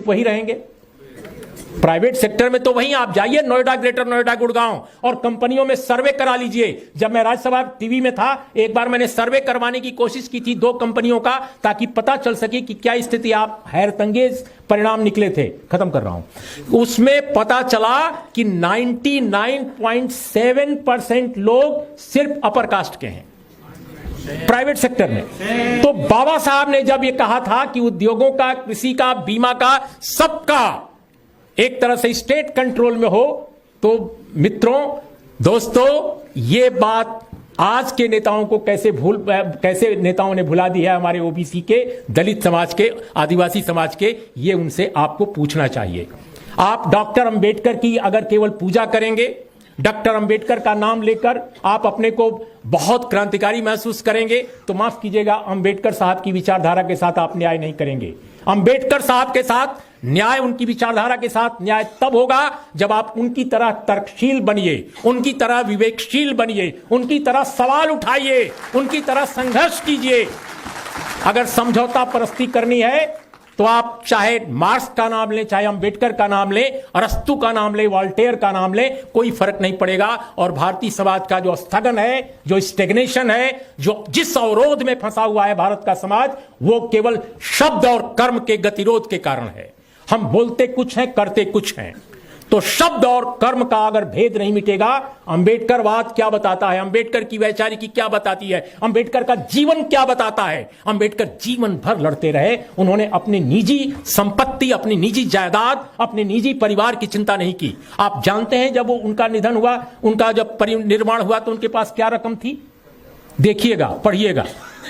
सिर्फ वही रहेंगे। प्राइवेट सेक्टर में तो वहीं आप जाइए, नोएडा, ग्रेटर नोएडा, गुड़गांव और कंपनियों में सर्वे करा लीजिए। जब मैं राज्यसभा टीवी में था, एक बार मैंने सर्वे करवाने की कोशिश की थी 2 कंपनियों का, ताकि पता चल सके कि क्या स्थिति। आप हैरतंगेज परिणाम निकले थे, खत्म कर रहा हूं। उसमें पता चला कि 99.7% लोग सिर्फ अपर कास्ट के हैं प्राइवेट सेक्टर में। तो बाबा साहब ने जब यह कहा था कि उद्योगों का, कृषि का, बीमा का, सबका एक तरह से स्टेट कंट्रोल में हो, तो मित्रों, दोस्तों, ये बात आज के नेताओं को कैसे नेताओं ने भुला दी है, हमारे ओबीसी के, दलित समाज के, आदिवासी समाज के, ये उनसे आपको पूछना चाहिए। आप डॉक्टर अंबेडकर की अगर केवल पूजा करेंगे, डॉक्टर अंबेडकर का नाम लेकर आप अपने को बहुत क्रांतिकारी महसूस करेंगे, तो माफ कीजिएगा, अंबेडकर साहब की विचारधारा के साथ आप न्याय नहीं करेंगे। अंबेडकर साहब के साथ न्याय, उनकी विचारधारा के साथ न्याय तब होगा जब आप उनकी तरह तर्कशील बनिए, उनकी तरह विवेकशील बनिए, उनकी तरह सवाल उठाइए, उनकी तरह संघर्ष कीजिए। अगर समझौता परस्ती करनी है तो आप चाहे मार्क्स का नाम लें, चाहे अंबेडकर का नाम लें, अरस्तु का नाम लें, वॉल्टेयर का नाम लें, कोई फर्क नहीं पड़ेगा। और भारतीय समाज का जो स्थगन है, जो स्टेग्नेशन है, जो जिस अवरोध में फंसा हुआ है भारत का समाज, वो केवल शब्द और कर्म के गतिरोध के कारण है। हम बोलते कुछ हैं, करते कुछ हैं। तो शब्द और कर्म का अगर भेद नहीं मिटेगा, अंबेडकरवाद क्या बताता है, अंबेडकर की वैचारिकी क्या बताती है, अंबेडकर का जीवन क्या बताता है। अंबेडकर जीवन भर लड़ते रहे, उन्होंने अपनी निजी संपत्ति, अपनी निजी जायदाद, अपने निजी परिवार की चिंता नहीं की। आप जानते हैं जब उनका निधन हुआ, उनका जब परिनिर्वाण हुआ, तो उनके पास क्या रकम थी, देखिएगा, पढ़िएगा।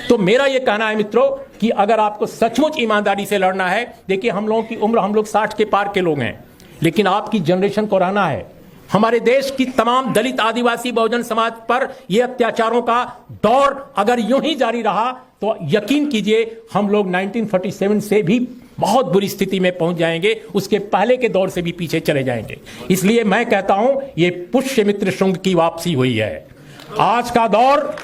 तो मेरा यह कहना है मित्रों कि अगर आपको सचमुच ईमानदारी से लड़ना है, देखिए हम लोगों की उम्र, हम लोग 60 के पार के लोग हैं, लेकिन आपकी जनरेशन को रहना है। हमारे देश की तमाम दलित, आदिवासी, बहुजन समाज पर यह अत्याचारों का दौर अगर यूं ही जारी रहा तो यकीन कीजिए हम लोग 1947 से भी बहुत बुरी स्थिति में पहुंच जाएंगे, उसके पहले के दौर से भी पीछे चले जाएंगे। इसलिए मैं कहता हूं ये पुष्यमित्र शुंग की वापसी हुई है। आज का दौर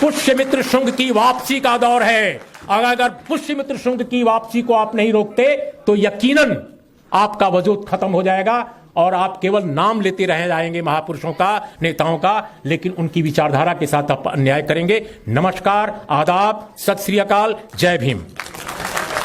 पुष्यमित्र शुंग की वापसी का दौर है। अगर पुष्यमित्र शुंग की वापसी को आप नहीं रोकते तो यकीनन आपका वजूद खत्म हो जाएगा और आप केवल नाम लेते रह जाएंगे महापुरुषों का, नेताओं का, लेकिन उनकी विचारधारा के साथ आप अन्याय करेंगे। नमस्कार, आदाब, सत श्री अकाल, जय भीम।